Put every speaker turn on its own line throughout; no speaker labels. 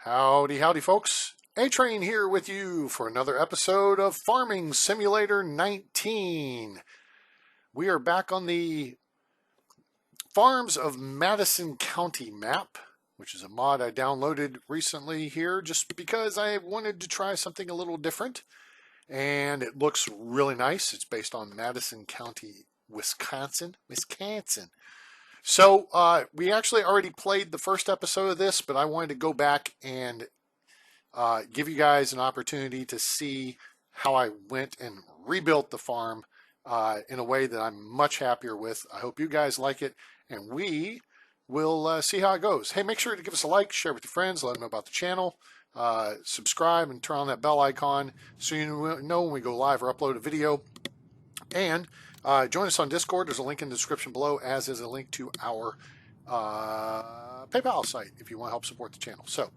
Howdy, howdy, folks. A-Train here with you for another episode of Farming Simulator 19. We are back on the Farms of Madison County map, which is a mod I downloaded recently here just because I wanted to try something a little different. And it looks really nice. It's based on Madison County, Wisconsin. So we actually already played the first episode of this, but I wanted to go back and give you guys an opportunity to see how I went and rebuilt the farm in a way that I'm much happier with. I hope you guys like it, and we will see how it goes. Hey, make sure to give us a like, share with your friends, let them know about the channel, subscribe, and turn on that bell icon so you know when we go live or upload a video. And join us on Discord. There's a link in the description below, as is a link to our PayPal site if you want to help support the channel. So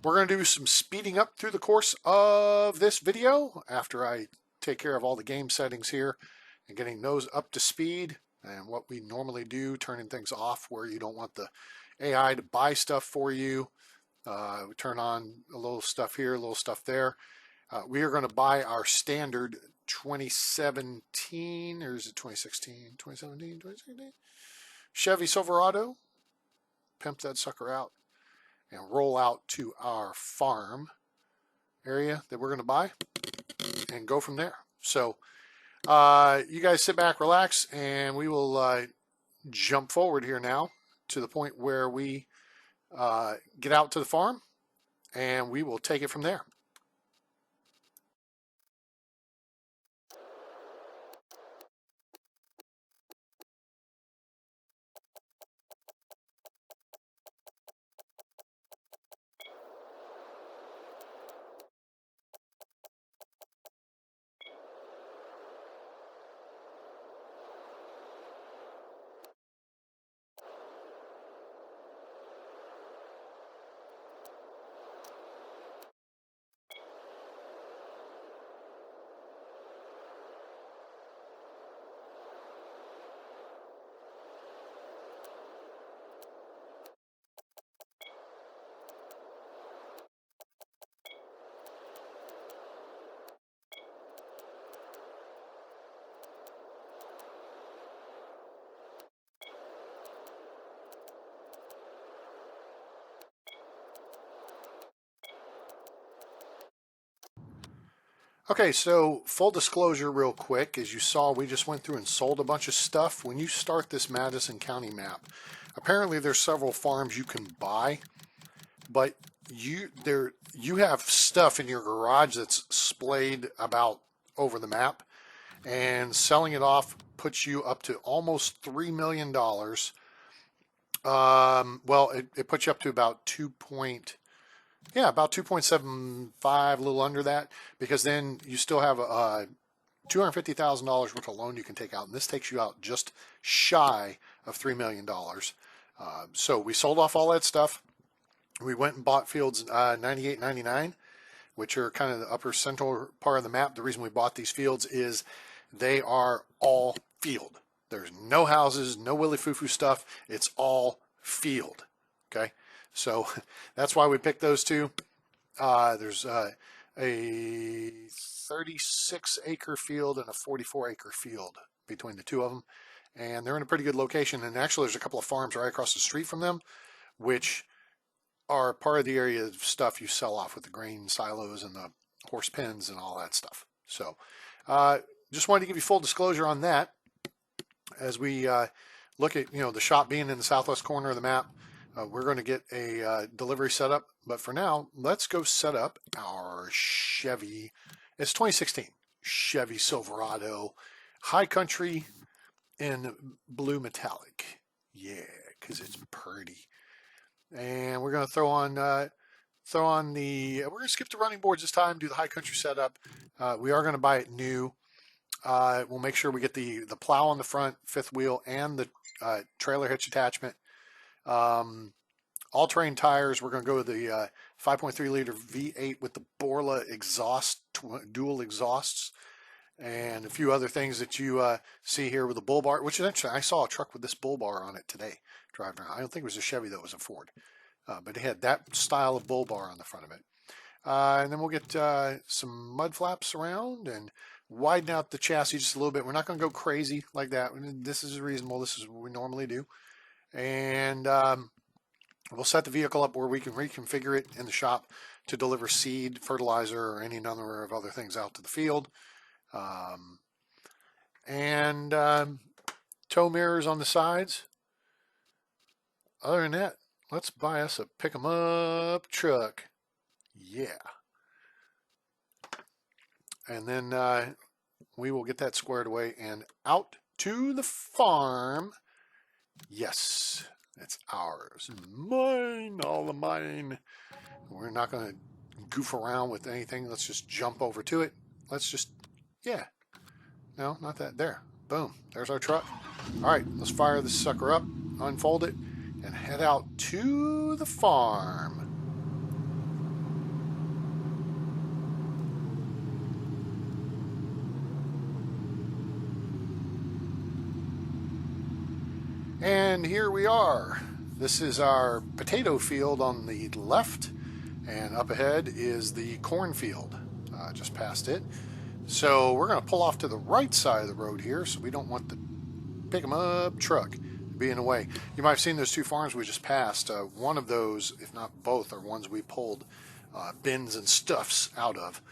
we're going to do some speeding up through the course of this video after I take care of all the game settings here and getting those up to speed and what we normally do, turning things off where you don't want the AI to buy stuff for you. We turn on a little stuff here, a little stuff there. We are going to buy our standard 2017, or is it 2016? 2017? Chevy Silverado. Pimp that sucker out and roll out to our farm area that we're going to buy and go from there. So you guys sit back, relax, and we will jump forward here now to the point where we get out to the farm, and we will take it from there. Okay, so full disclosure real quick, as you saw, we just went through and sold a bunch of stuff. When you start this Madison County map, apparently there's several farms you can buy, but you have stuff in your garage that's splayed about over the map, and selling it off puts you up to almost $3 million. Well, it puts you up to about about 2.75, a little under that, because then you still have a $250,000 worth of loan you can take out, and this takes you out just shy of $3 million. So we sold off all that stuff. We went and bought fields 98, 99, which are kind of the upper central part of the map. The reason we bought these fields is they are all field. There's no houses, no willy foo-foo stuff. It's all field. Okay. So that's why we picked those two. There's a 36-acre field and a 44-acre field between the two of them. And they're in a pretty good location. And actually, there's a couple of farms right across the street from them, which are part of the area of stuff you sell off with the grain silos and the horse pens and all that stuff. So just wanted to give you full disclosure on that as we look at, the shop being in the southwest corner of the map. We're going to get a delivery set up, but for now, let's go set up our Chevy. It's 2016 Chevy Silverado High Country in blue metallic. Yeah, because it's pretty. And we're going to throw on the. We're going to skip the running boards this time. Do the High Country setup. We are going to buy it new. We'll make sure we get the plow on the front, fifth wheel, and the trailer hitch attachment. All-terrain tires. We're going to go with the 5.3 liter V8 with the Borla exhaust, dual exhausts, and a few other things that you see here with the bull bar, which is actually, I saw a truck with this bull bar on it today driving around. I don't think it was a Chevy, though, it was a Ford. but it had that style of bull bar on the front of it. And then we'll get some mud flaps around and widen out the chassis just a little bit. We're not going to go crazy like that. This is reasonable. This is what we normally do. And we'll set the vehicle up where we can reconfigure it in the shop to deliver seed, fertilizer, or any number of other things out to the field. Tow mirrors on the sides. Other than that, let's buy us a pick 'em up truck. Yeah. And then we will get that squared away and out to the farm. Yes, it's ours. Mine, all of mine. We're not going to goof around with anything. Let's just jump over to it. Let's just, yeah. No, not that. There. Boom. There's our truck. All right, let's fire this sucker up, unfold it, and head out to the farm. And here we are. This is our potato field on the left, and up ahead is the cornfield, just past it. So we're going to pull off to the right side of the road here, so we don't want the pick 'em up truck to be in the way. You might have seen those two farms we just passed. One of those, if not both, are ones we pulled bins and stuffs out of.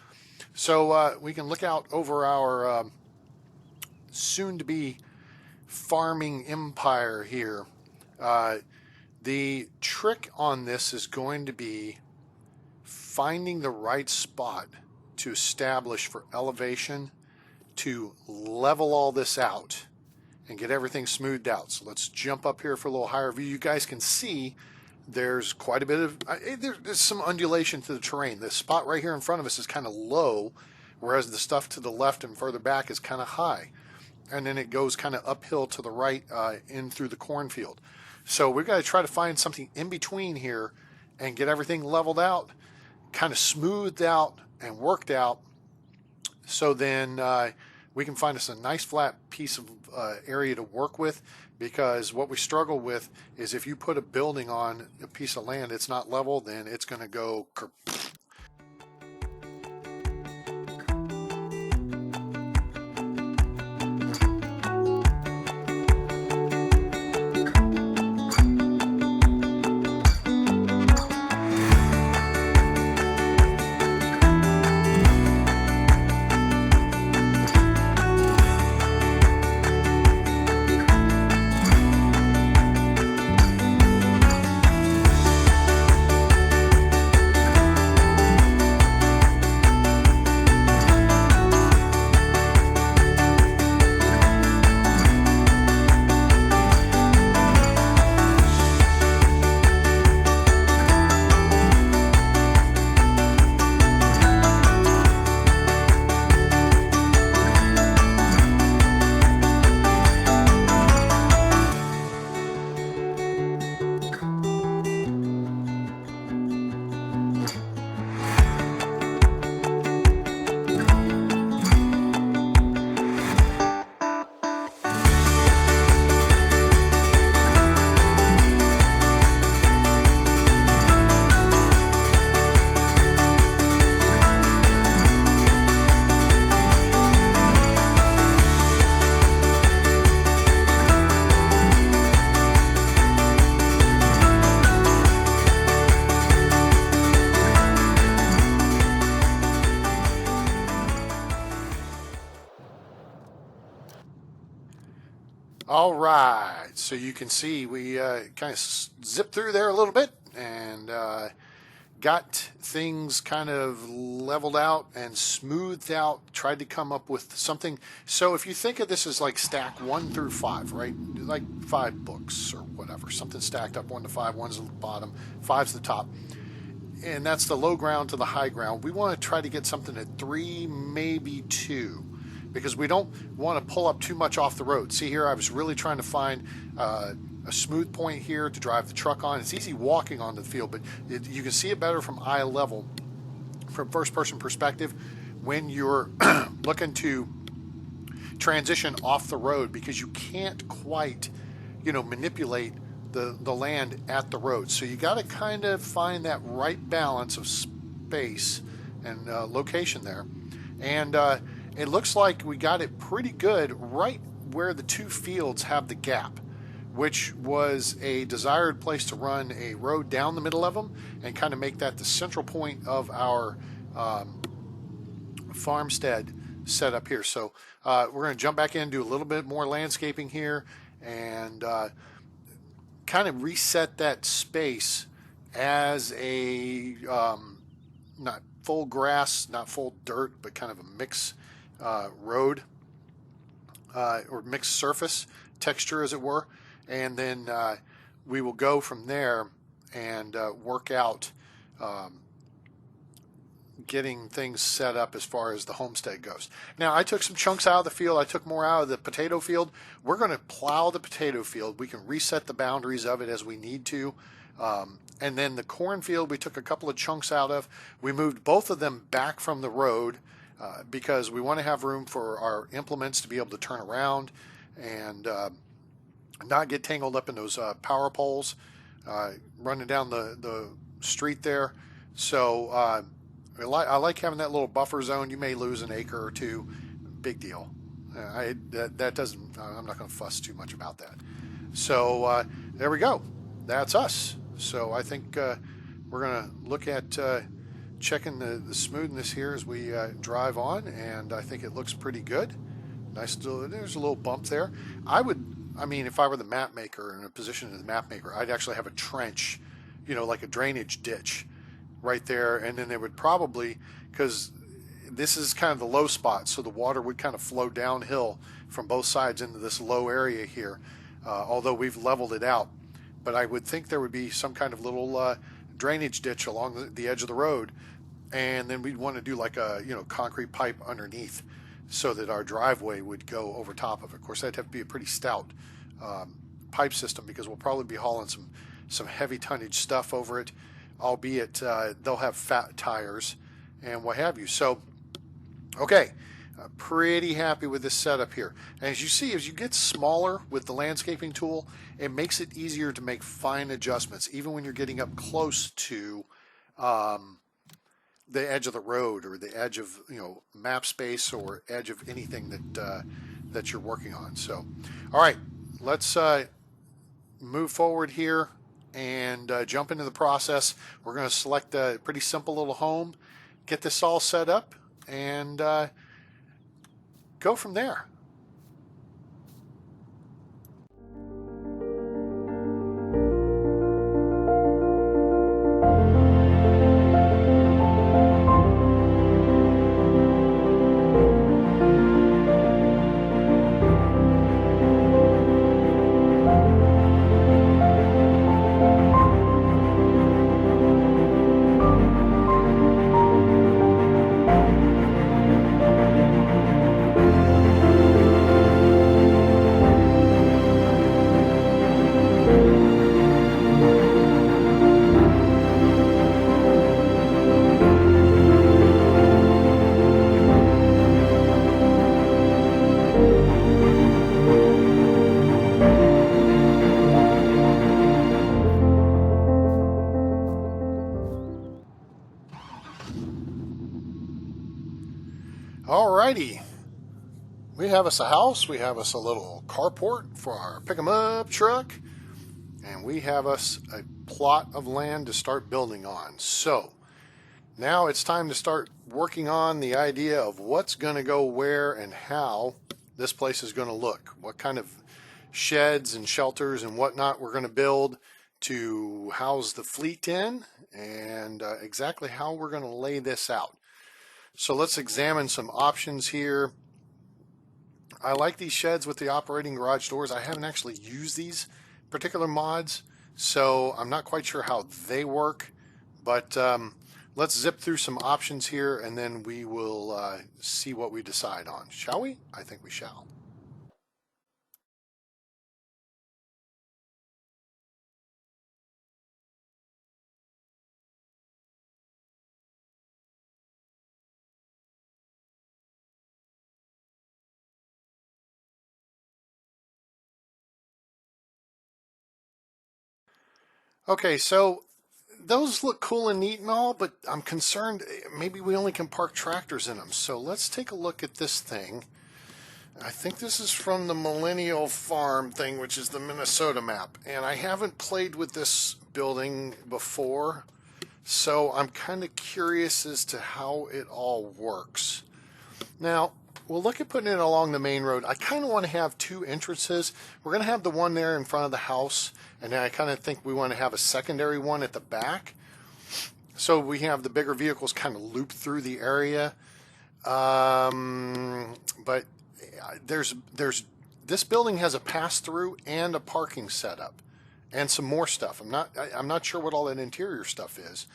So we can look out over our soon-to-be farming empire here. The trick on this is going to be finding the right spot to establish for elevation to level all this out and get everything smoothed out. So let's jump up here for a little higher view. You guys can see there's quite a bit of there's some undulation to the terrain. This spot right here in front of us is kind of low, whereas the stuff to the left and further back is kind of high. And then it goes kind of uphill to the right in through the cornfield. So we've got to try to find something in between here and get everything leveled out, kind of smoothed out and worked out, so then we can find us a nice flat piece of area to work with, because what we struggle with is if you put a building on a piece of land, it's not level, then it's going to go All right, so you can see we kind of zipped through there a little bit and got things kind of leveled out and smoothed out, tried to come up with something. So if you think of this as like stack 1 through 5, right? Like 5 books or whatever, something stacked up 1 to 5, 1's the bottom, 5's the top. And that's the low ground to the high ground. We want to try to get something at 3, maybe 2. Because we don't want to pull up too much off the road. See here, I was really trying to find a smooth point here to drive the truck on. It's easy walking on the field, but you can see it better from eye level, from first-person perspective, when you're looking to transition off the road, because you can't quite, manipulate the land at the road. So you got to kind of find that right balance of space and location there. And it looks like we got it pretty good right where the two fields have the gap, which was a desired place to run a road down the middle of them and kind of make that the central point of our farmstead set up here. So we're going to jump back in, do a little bit more landscaping here, and kind of reset that space as a not full grass, not full dirt, but kind of a mixed road or mixed surface texture, as it were. And then we will go from there and work out getting things set up as far as the homestead goes. Now, I took some chunks out of the field. I took more out of the potato field. We're going to plow the potato field. We can reset the boundaries of it as we need to. And then the cornfield, we took a couple of chunks out of. We moved both of them back from the road because we want to have room for our implements to be able to turn around and not get tangled up in those power poles running down the street there. So I like having that little buffer zone. You may lose an acre or two. Big deal. That doesn't. I'm not going to fuss too much about that. So there we go. That's us. So I think we're going to look at checking the smoothness here as we drive on, and I think it looks pretty good. Nice. There's a little bump there. I mean, if I were the map maker in a position of the map maker, I'd actually have a trench, like a drainage ditch right there, and then they would probably, because this is kind of the low spot, so the water would kind of flow downhill from both sides into this low area here, although we've leveled it out. But I would think there would be some kind of little drainage ditch along the edge of the road, and then we'd want to do like a concrete pipe underneath so that our driveway would go over top of it. Of course, that'd have to be a pretty stout pipe system because we'll probably be hauling some heavy tonnage stuff over it, albeit they'll have fat tires and what have you. So, okay, pretty happy with this setup here. And as you see, as you get smaller with the landscaping tool, it makes it easier to make fine adjustments, even when you're getting up close to the edge of the road or the edge of map space or edge of anything that you're working on. So, all right, let's move forward here and jump into the process. We're going to select a pretty simple little home, get this all set up, and go from there. Alrighty, we have us a house, we have us a little carport for our pick 'em up truck, and we have us a plot of land to start building on. So now it's time to start working on the idea of what's going to go where and how this place is going to look, what kind of sheds and shelters and whatnot we're going to build to house the fleet in, and exactly how we're going to lay this out. So let's examine some options here. I like these sheds with the operating garage doors. I haven't actually used these particular mods, so I'm not quite sure how they work, but let's zip through some options here and then we will see what we decide on. Shall we? I think we shall. Okay, so those look cool and neat and all, but I'm concerned maybe we only can park tractors in them. So let's take a look at this thing. I think this is from the Millennial Farm thing, which is the Minnesota map. And I haven't played with this building before, so I'm kind of curious as to how it all works. Now, we'll look at putting it along the main road. I kind of want to have two entrances. We're going to have the one there in front of the house, and then I kind of think we want to have a secondary one at the back. So we have the bigger vehicles kind of loop through the area. But this building has a pass-through and a parking setup and some more stuff. I'm not sure what all that interior stuff is.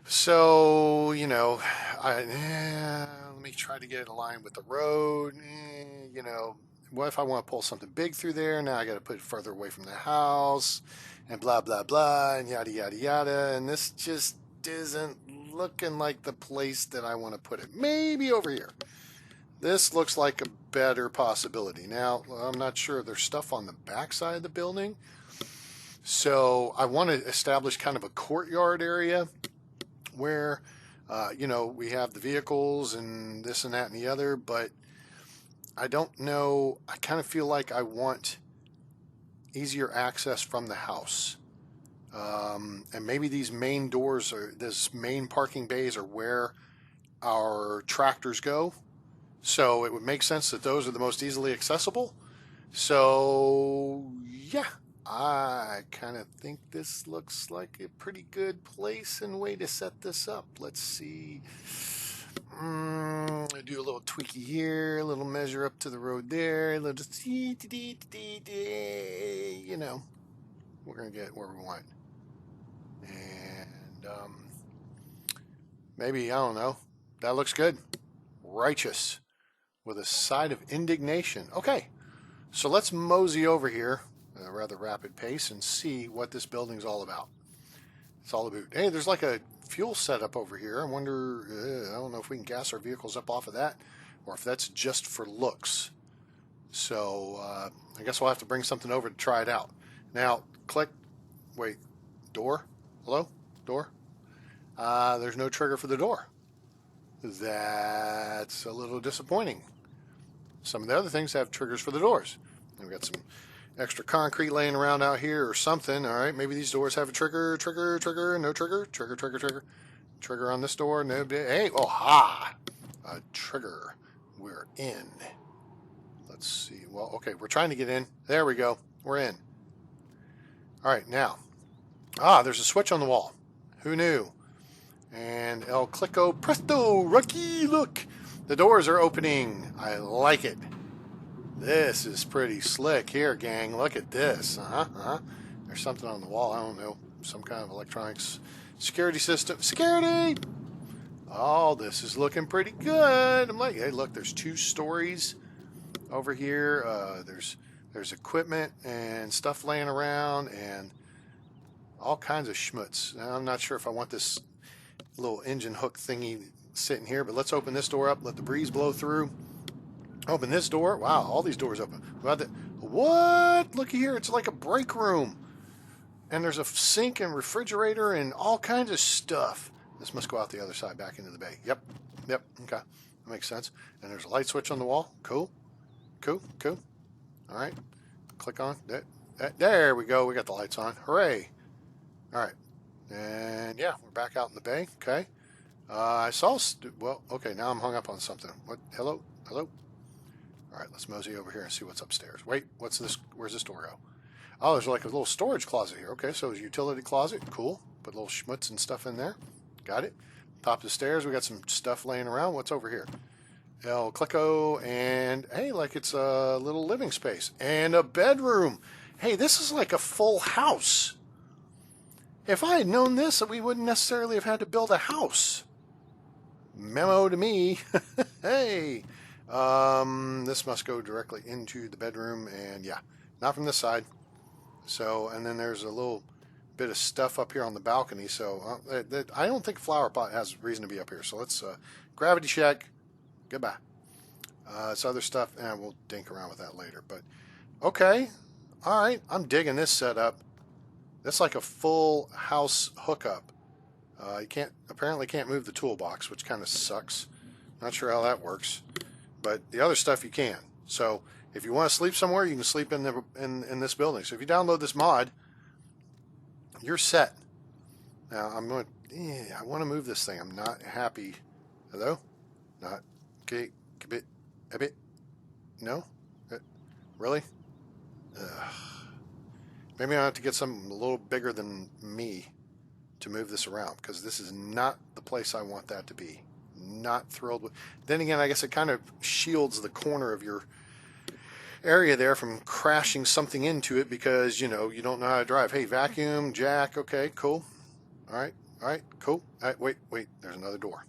So, you know, let me try to get it aligned with the road. You know, what if I want to pull something big through there? Now I got to put it further away from the house and blah, blah, blah, and yada, yada, yada. And this just isn't looking like the place that I want to put it. Maybe over here. This looks like a better possibility. Now, I'm not sure. There's stuff on the back side of the building. So I want to establish kind of a courtyard area where, you know, we have the vehicles and this and that and the other, but I don't know. I kind of feel like I want easier access from the house. And maybe these main doors or this main parking bays are where our tractors go. So it would make sense that those are the most easily accessible. So yeah, I kind of think this looks like a pretty good place and way to set this up. Let's see. Do a little tweaky here, a little measure up to the road there, a little, you know, we're going to get where we want. And maybe, I don't know, that looks good. Righteous with a side of indignation. Okay, so let's mosey over here at a rather rapid pace and see what this building's all about. It's all about, hey, there's like a fuel setup over here. I wonder, I don't know if we can gas our vehicles up off of that or if that's just for looks. So I guess we'll have to bring something over to try it out. Now, click, wait, door, hello, door. There's no trigger for the door. That's a little disappointing. Some of the other things have triggers for the doors. And we've got some extra concrete laying around out here or something. All right, maybe these doors have a trigger, no trigger, trigger on this door. No, hey, oh ha, a trigger. We're in. Let's see. Well, okay, we're trying to get in. There we go. We're in. All right, now. There's a switch on the wall. Who knew? And el clicko presto, Rocky, look. The doors are opening. I like it. This is pretty slick here, gang. Look at this. There's something on the wall. I don't know. Some kind of electronics security system. Security! Oh, this is looking pretty good. I'm like, hey, look, there's 2 stories over here. There's equipment and stuff laying around and all kinds of schmutz. Now, I'm not sure if I want this little engine hook thingy sitting here, but let's open this door up, let the breeze blow through. Open this door. Wow, all these doors open. What? Looky here, it's like a break room. And there's a sink and refrigerator and all kinds of stuff. This must go out the other side back into the bay. Yep, okay, that makes sense. And there's a light switch on the wall. Cool. All right, click on that. There we go, we got the lights on. Hooray. All right, and yeah, we're back out in the bay. Okay. I saw, well, okay, now I'm hung up on something. What, hello? All right, let's mosey over here and see what's upstairs. Wait, what's this? Where's this door go? Oh, there's like a little storage closet here. Okay, so it's a utility closet. Cool. Put little schmutz and stuff in there. Got it. Top of the stairs, we got some stuff laying around. What's over here? El Clicko, and hey, like it's a little living space and a bedroom. Hey, this is like a full house. If I had known this, we wouldn't necessarily have had to build a house. Memo to me. Hey, this must go directly into the bedroom, and yeah, not from this side. So, and then there's a little bit of stuff up here on the balcony. So I don't think flower pot has reason to be up here. So let's gravity check. Goodbye. It's other stuff, and we'll dink around with that later. But okay, all right, I'm digging this setup. That's like a full house hookup. You apparently can't move the toolbox, which kind of sucks. Not sure how that works, but the other stuff you can. So if you want to sleep somewhere, you can sleep in this building. So if you download this mod, you're set. Now I want to move this thing. I'm not happy. Hello? Not okay. A bit. No? Really? Ugh. Maybe I have to get something a little bigger than me to move this around, because this is not the place I want that to be. Not thrilled with. Then again, I guess it kind of shields the corner of your area there from crashing something into it, because you don't know how to drive. Hey, vacuum, jack. Okay, cool. All right, cool. All right, wait. There's another door.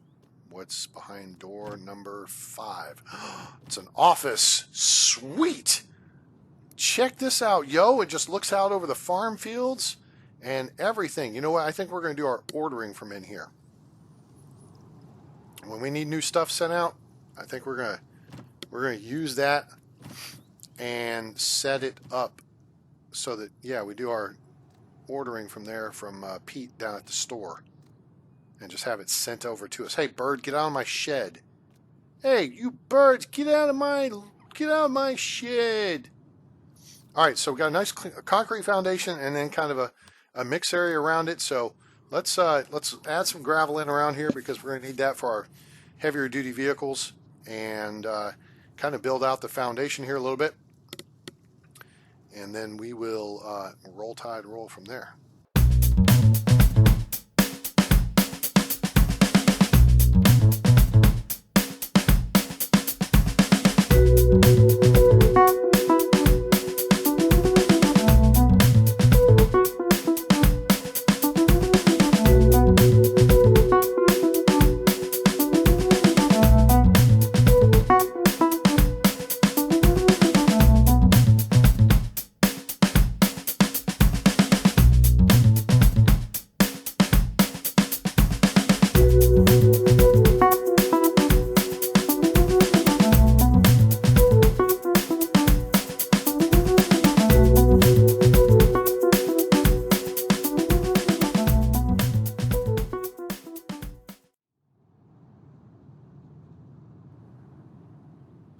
What's behind door number 5? It's an office. Sweet. Check this out, yo. It just looks out over the farm fields and everything. You know what? I think we're going to do our ordering from in here. When we need new stuff sent out, I think we're going to use that and set it up so that, yeah, we do our ordering from there from Pete down at the store and just have it sent over to us. Hey, bird, get out of my shed. Hey, you birds, get out of my shed. All right, so we got a nice concrete foundation and then kind of a mix area around it. So let's add some gravel in around here, because we're going to need that for our heavier duty vehicles, and kind of build out the foundation here a little bit. And then we will roll tide roll from there.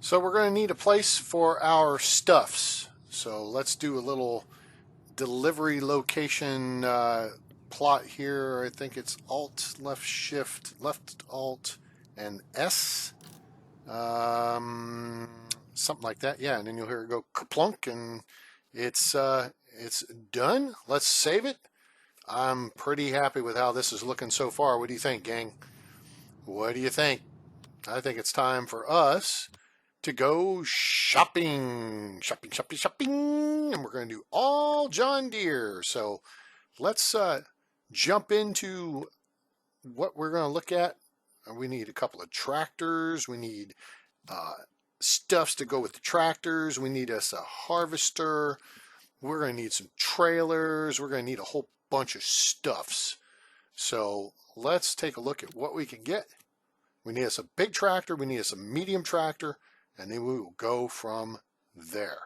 So we're going to need a place for our stuffs. So let's do a little delivery location plot here. I think it's Alt, left Shift, left Alt, and S. Something like that. Yeah, and then you'll hear it go kaplunk, and it's done. Let's save it. I'm pretty happy with how this is looking so far. What do you think, gang? What do you think? I think it's time for us to go shopping, and we're going to do all John Deere. So let's jump into what we're going to look at. We need a couple of tractors. We need stuffs to go with the tractors. We need us a harvester. We're going to need some trailers. We're going to need a whole bunch of stuffs. So let's take a look at what we can get. We need us a big tractor. We need us a medium tractor. And then we will go from there.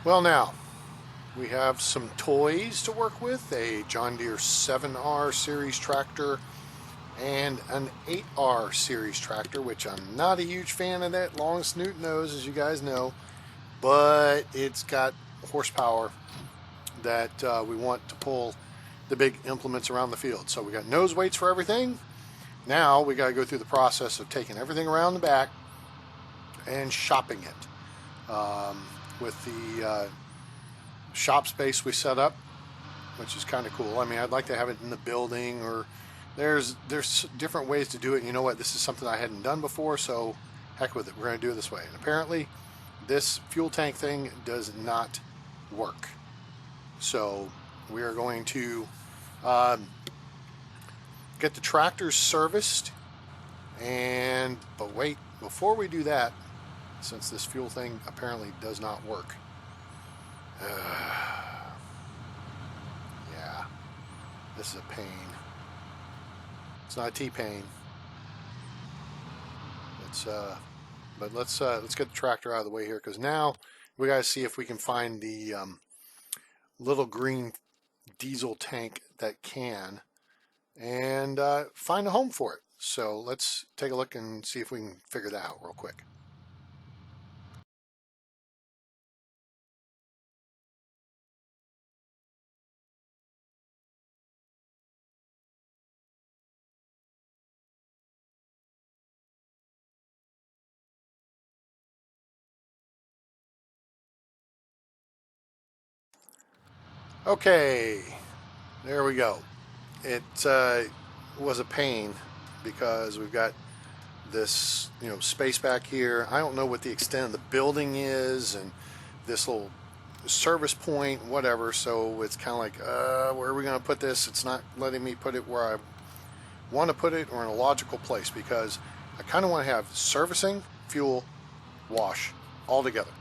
Well, now we have some toys to work with, a John Deere 7R series tractor and an 8R series tractor, which I'm not a huge fan of that long snoot nose, as you guys know, but it's got horsepower that we want to pull the big implements around the field. So we got nose weights for everything. Now we got to go through the process of taking everything around the back and shopping it with the shop space we set up, which is kind of cool. I mean, I'd like to have it in the building, or there's different ways to do it. And you know what? This is something I hadn't done before, so heck with it. We're going to do it this way. And apparently, this fuel tank thing does not work. So we are going to get the tractors serviced. But wait, before we do that, since this fuel thing apparently does not work. Yeah, this is a pain. It's not a T-pain. But let's get the tractor out of the way here, because now we got to see if we can find the little green diesel tank that can, and find a home for it. So let's take a look and see if we can figure that out real quick. Okay, there we go. It was a pain because we've got this, space back here. I don't know what the extent of the building is, and this little service point, whatever. So it's kind of like, where are we going to put this? It's not letting me put it where I want to put it, or in a logical place, because I kind of want to have servicing, fuel, wash all together.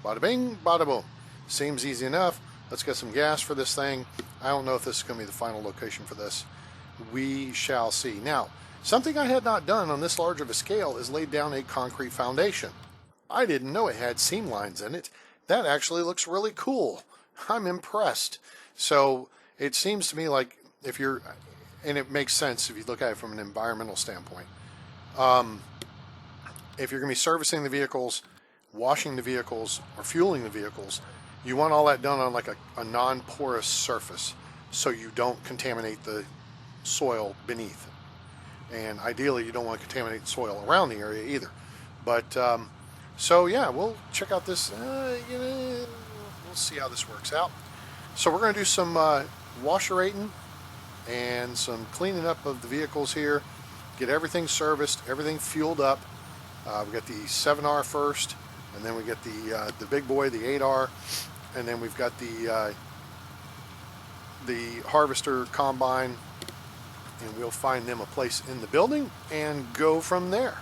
Bada bing, bada boom. Seems easy enough. Let's get some gas for this thing. I don't know if this is going to be the final location for this. We shall see. Now, something I had not done on this large of a scale is laid down a concrete foundation. I didn't know it had seam lines in it. That actually looks really cool. I'm impressed. So it seems to me like if you're, and it makes sense if you look at it from an environmental standpoint, if you're going to be servicing the vehicles, washing the vehicles, or fueling the vehicles, you want all that done on like a non-porous surface, so you don't contaminate the soil beneath. And ideally, you don't want to contaminate the soil around the area either. But so yeah, we'll check out this. We'll see how this works out. So we're going to do some washerating and some cleaning up of the vehicles here. Get everything serviced, everything fueled up. We got the 7R first, and then we get the big boy, the 8R, and then we've got the harvester combine, and we'll find them a place in the building and go from there.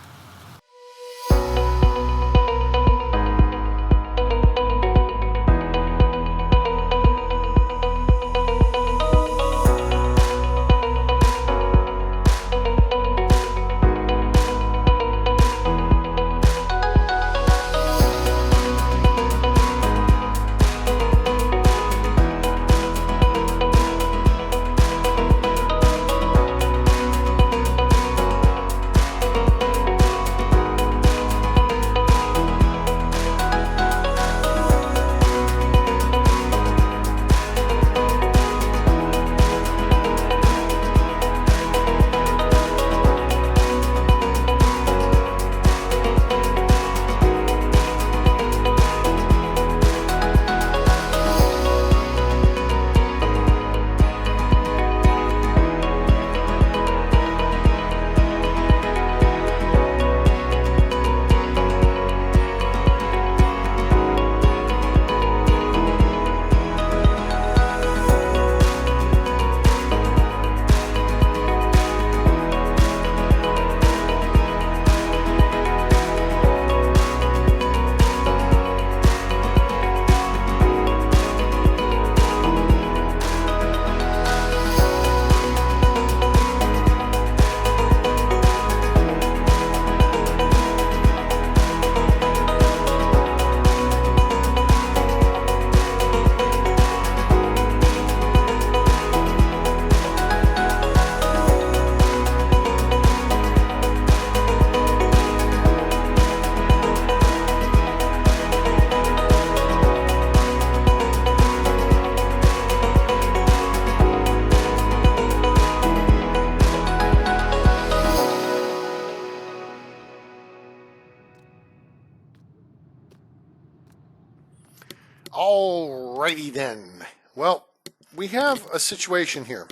Alrighty then. Well, we have a situation here.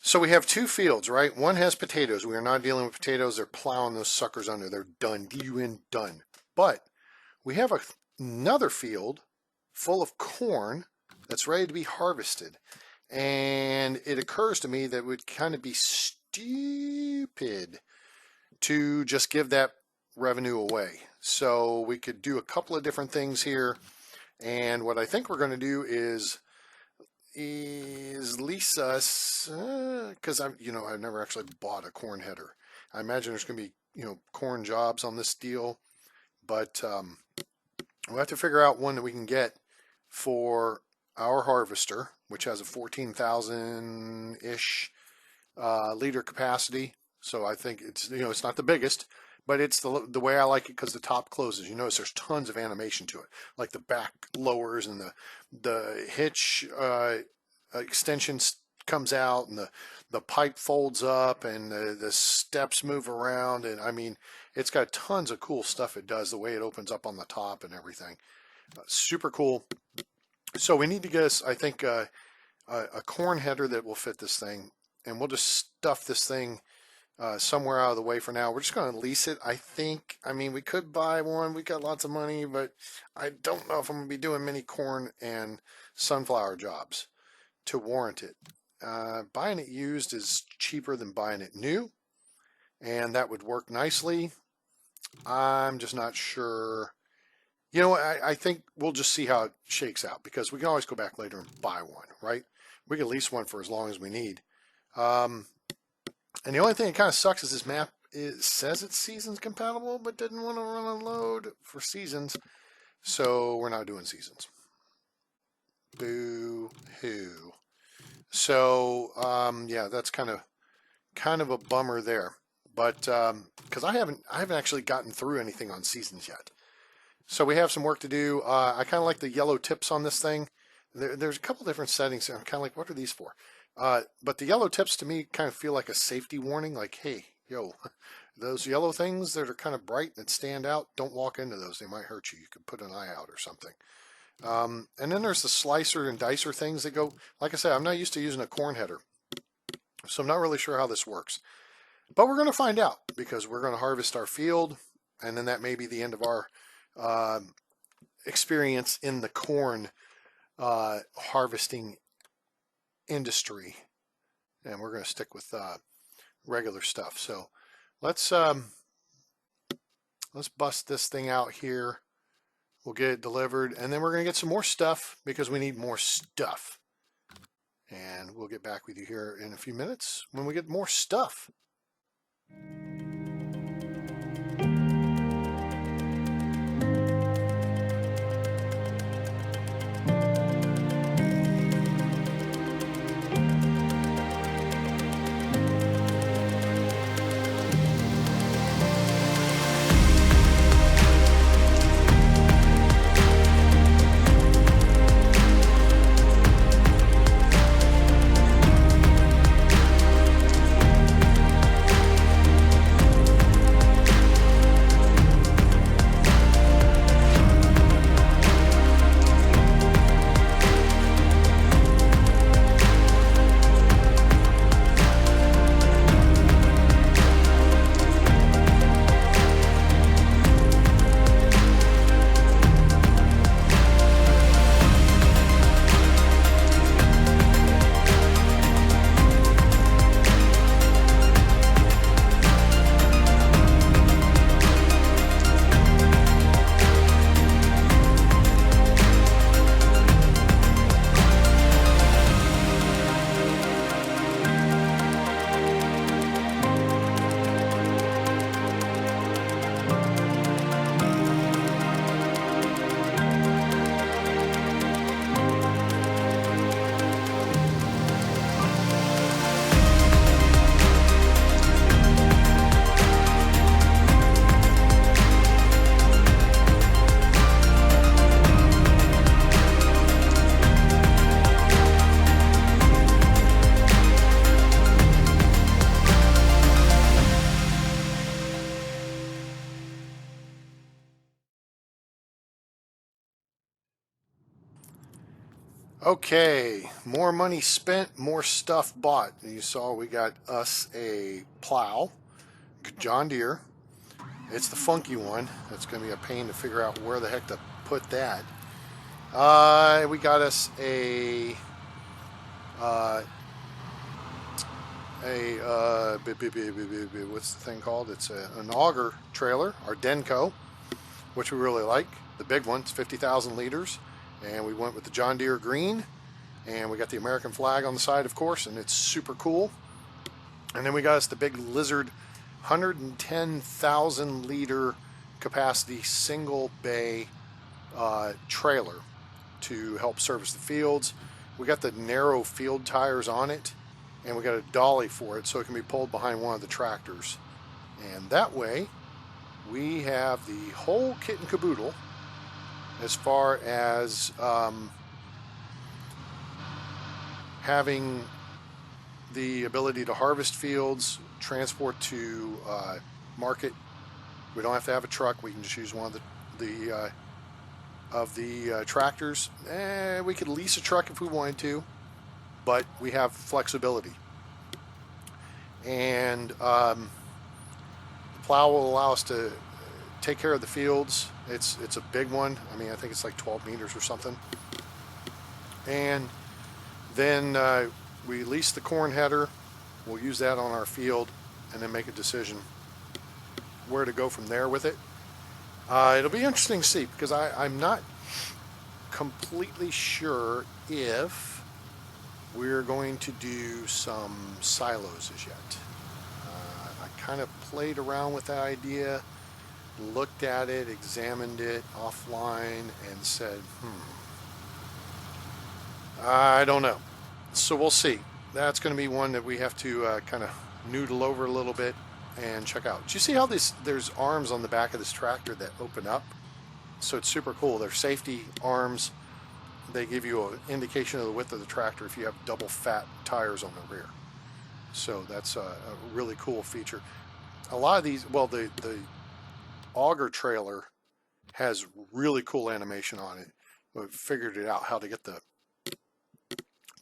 So we have two fields, right? One has potatoes. We are not dealing with potatoes. They're plowing those suckers under. They're done. D-U-N, done. But we have another field full of corn that's ready to be harvested. And it occurs to me that it would kind of be stupid to just give that revenue away. So we could do a couple of different things here. And what I think we're going to do is lease us, because I've never actually bought a corn header. I imagine there's going to be, corn jobs on this deal, but we'll have to figure out one that we can get for our harvester, which has a 14,000-ish liter capacity. So I think it's, it's not the biggest, but it's the way I like it because the top closes. You notice there's tons of animation to it, like the back lowers and the hitch extension comes out, and the pipe folds up, and the steps move around, and I mean, it's got tons of cool stuff it does, the way it opens up on the top and everything. Super cool. So we need to get us, I think, a corn header that will fit this thing, and we'll just stuff this thing somewhere out of the way for now. We're just going to lease it, I think. I mean, we could buy one. We got lots of money, but I don't know if I'm going to be doing many corn and sunflower jobs to warrant it. Buying it used is cheaper than buying it new, and that would work nicely. I'm just not sure. I think we'll just see how it shakes out, because we can always go back later and buy one, right? We can lease one for as long as we need. And the only thing that kind of sucks is this map says it's seasons compatible, but didn't want to run a load for seasons. So we're not doing seasons. Boo-hoo. So, yeah, that's kind of a bummer there. But because I haven't actually gotten through anything on seasons yet. So we have some work to do. I kind of like the yellow tips on this thing. There's a couple different settings. I'm kind of like, what are these for? But the yellow tips to me kind of feel like a safety warning, like, hey, those yellow things that are kind of bright that stand out, don't walk into those. They might hurt you. You could put an eye out or something. And then there's the slicer and dicer things that go, like I said, I'm not used to using a corn header, so I'm not really sure how this works. But we're going to find out, because we're going to harvest our field, and then that may be the end of our experience in the corn harvesting industry, and we're going to stick with regular stuff. So let's bust this thing out here. We'll get it delivered, and then we're going to get some more stuff, because we need more stuff. And we'll get back with you here in a few minutes when we get more stuff. Okay, more money spent, more stuff bought. You saw we got us a plow, John Deere. It's the funky one. That's going to be a pain to figure out where the heck to put that. We got us uh, what's the thing called? It's an auger trailer, our Denko, which we really like. The big one, it's 50,000 liters, and we went with the John Deere green, and we got the American flag on the side, of course, and it's super cool. And then we got us the big Lizard 110,000 liter capacity single bay trailer to help service the fields. We got the narrow field tires on it, and we got a dolly for it so it can be pulled behind one of the tractors. And that way we have the whole kit and caboodle as far as having the ability to harvest fields, transport to market. We don't have to have a truck. We can just use one of the tractors. We could lease a truck if we wanted to, but we have flexibility. And the plow will allow us to take care of the fields. It's a big one. I mean, I think it's like 12 meters or something. And then we lease the corn header. We'll use that on our field and then make a decision where to go from there with it. It'll be interesting to see, because I'm not completely sure if we're going to do some silos as yet. I kind of played around with that idea, looked at it, examined it offline, and said, I don't know. So we'll see. That's going to be one that we have to kind of noodle over a little bit and check out. Do you see how there's arms on the back of this tractor that open up? So it's super cool. They're safety arms. They give you an indication of the width of the tractor if you have double fat tires on the rear. So that's a really cool feature. A lot of these, well, the auger trailer has really cool animation on it. We figured it out how to get the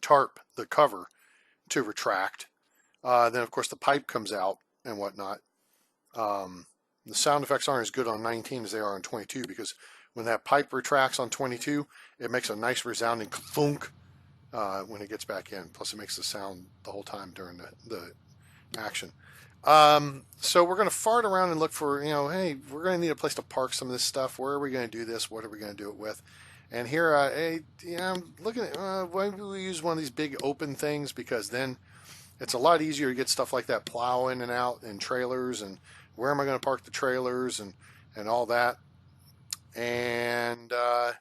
tarp, the cover, to retract. Then of course the pipe comes out and whatnot. The sound effects aren't as good on 19 as they are on 22, because when that pipe retracts on 22, it makes a nice resounding thunk when it gets back in. Plus it makes the sound the whole time during the action. So we're going to fart around and look for, hey, we're going to need a place to park some of this stuff. Where are we going to do this? What are we going to do it with? And here, I'm looking at, why do we use one of these big open things? Because then it's a lot easier to get stuff like that plow in and out and trailers, and where am I going to park the trailers and all that. And we're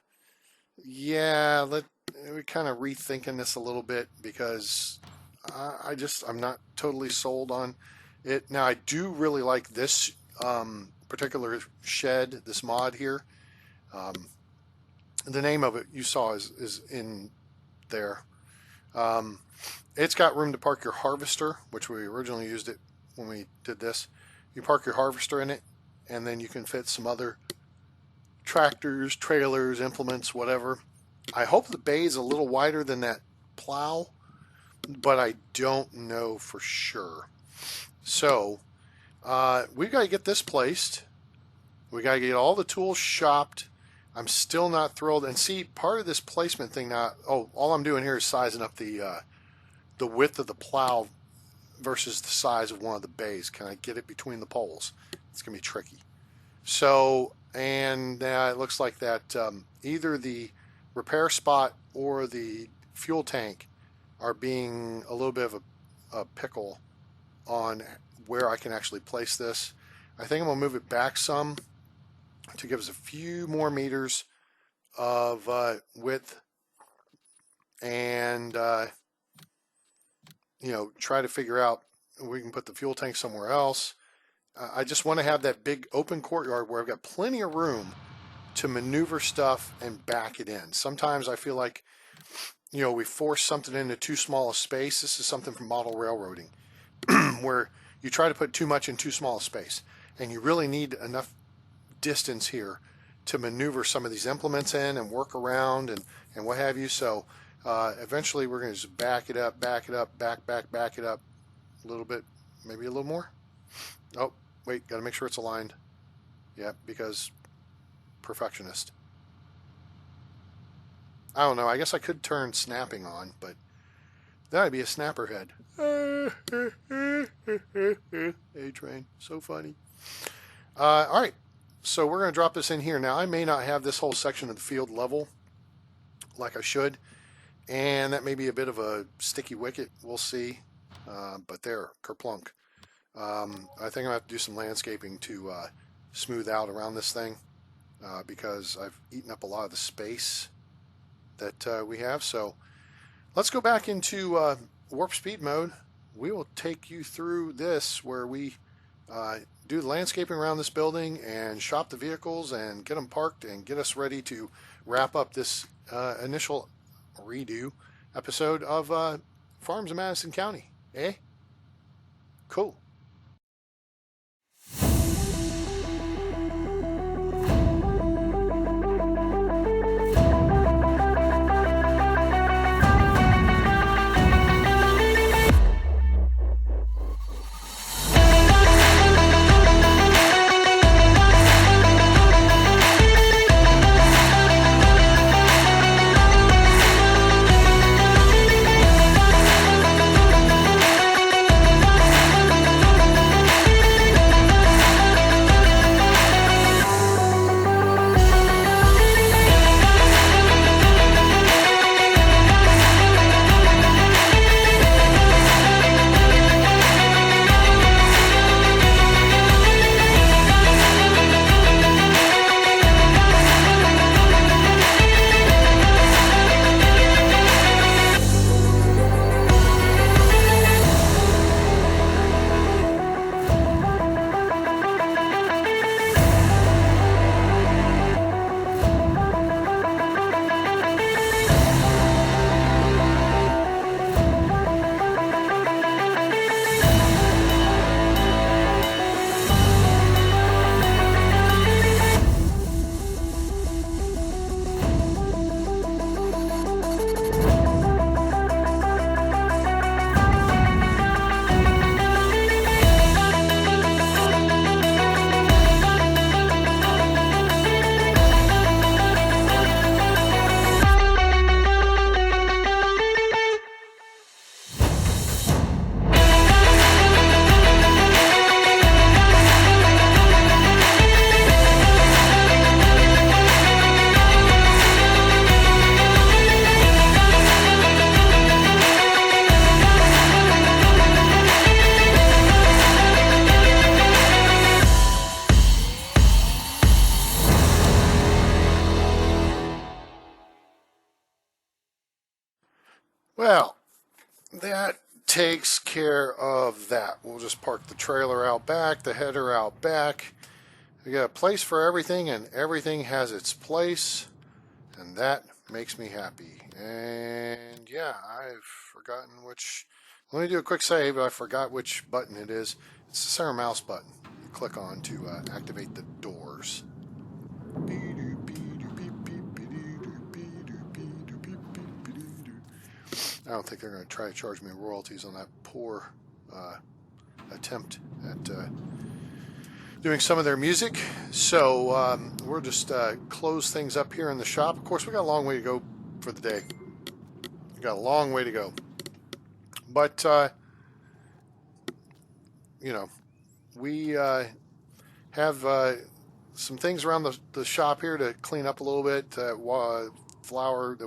kind of rethinking this a little bit, because I'm not totally sold on it. Now, I do really like this particular shed, this mod here. The name of it you saw is in there. It's got room to park your harvester, which we originally used it when we did this. You park your harvester in it, and then you can fit some other tractors, trailers, implements, whatever. I hope the bay is a little wider than that plow, but I don't know for sure. So we've got to get this placed. We got to get all the tools shopped. I'm still not thrilled. And see, part of this placement thing now, all I'm doing here is sizing up the width of the plow versus the size of one of the bays. Can I get it between the poles? It's going to be tricky. So, and it looks like that either the repair spot or the fuel tank are being a little bit of a pickle on where I can actually place this. I think I'm going to move it back some to give us a few more meters of width, and try to figure out we can put the fuel tank somewhere else. I just want to have that big open courtyard where I've got plenty of room to maneuver stuff and back it in. Sometimes I feel like we force something into too small a space. This is something from model railroading where you try to put too much in too small a space, and you really need enough distance here to maneuver some of these implements in and work around and what have you. So Eventually, we're going to just back it up, back it up, back it up a little bit, maybe a little more. Oh, wait, got to make sure it's aligned. Yeah, because perfectionist. I don't know. I guess I could turn snapping on, but that'd be a snapper head. A-Train, so funny. All right, so we're going to drop this in here. Now, I may not have this whole section of the field level like I should, and that may be a bit of a sticky wicket. We'll see. But there, kerplunk. I think I'm going to have to do some landscaping to smooth out around this thing because I've eaten up a lot of the space that we have. So let's go back into warp speed mode. We will take you through this where we do the landscaping around this building and shop the vehicles and get them parked and get us ready to wrap up this initial redo episode of Farms in Madison County. Eh? Cool. Well, that takes care of that. We'll just park the trailer out back, the header out back. We got a place for everything, and everything has its place, and that makes me happy. And yeah, I've forgotten which. Let me do a quick save. I forgot which button it is. It's the center mouse button. You click on to activate the doors. I don't think they're going to try to charge me royalties on that poor attempt at doing some of their music. So we'll just close things up here in the shop. Of course, we got a long way to go for the day. We got a long way to go. But, you know, we have some things around the shop here to clean up a little bit. The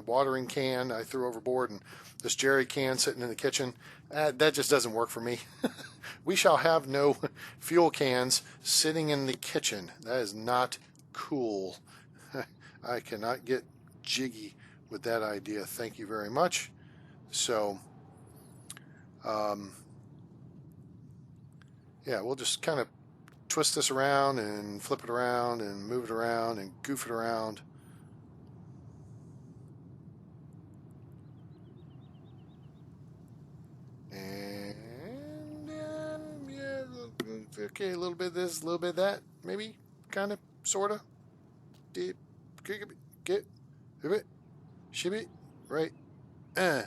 watering can I threw overboard, and this jerry can sitting in the kitchen. That just doesn't work for me. We shall have no fuel cans sitting in the kitchen. That is not cool. I cannot get jiggy with that idea. Thank you very much. So, yeah, we'll just kind of twist this around and flip it around and move it around and goof it around. And yeah, okay, a little bit of this, a little bit of that, maybe, kind of, sort of. Get, ship it, right Yeah,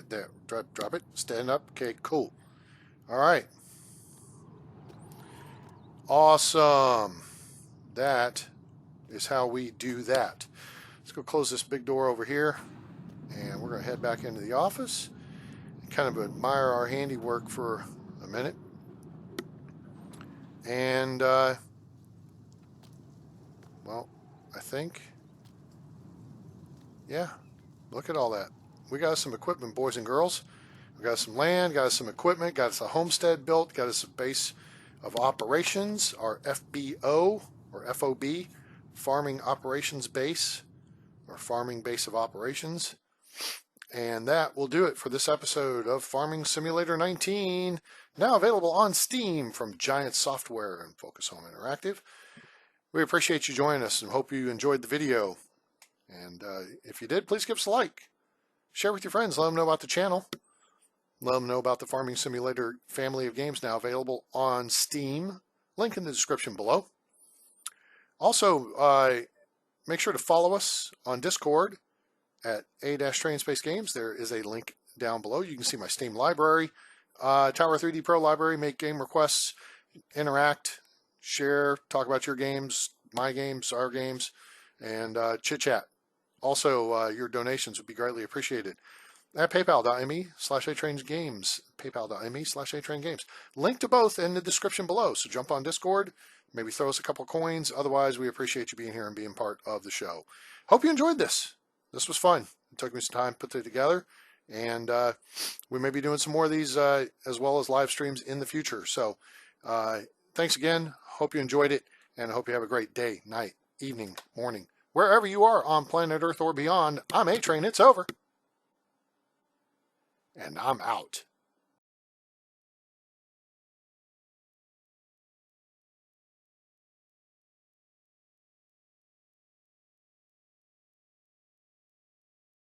there. Drop it. Stand up. Okay, cool. All right. Awesome. That is how we do that. Let's go close this big door over here, and we're going to head back into the office and kind of admire our handiwork for a minute. And, well, I think, yeah, look at all that. We got some equipment, boys and girls. We got some land, got us some equipment, got us a homestead built, got us a base of operations, our FBO or FOB, Farming Operations Base, or Farming Base of Operations. And that will do it for this episode of Farming Simulator 19, now available on Steam from Giant Software and Focus Home Interactive. We appreciate you joining us and hope you enjoyed the video. And if you did, please give us a like. Share with your friends. Let them know about the channel. Let them know about the Farming Simulator family of games now available on Steam. Link in the description below. Also, make sure to follow us on Discord at a-trainspace games. There is a link down below. You can see my Steam library, Tower 3D Pro library, make game requests, interact, share, talk about your games, my games, our games, and chit-chat. Also, your donations would be greatly appreciated at paypal.me/atraingames, paypal.me/atraingames. Link to both in the description below. So jump on Discord, maybe throw us a couple coins. Otherwise, we appreciate you being here and being part of the show. Hope you enjoyed this. This was fun. It took me some time to put it together, and we may be doing some more of these as well as live streams in the future. So thanks again. Hope you enjoyed it, and I hope you have a great day, night, evening, morning, wherever you are on planet Earth or beyond. I'm A-Train. It's over. And I'm out.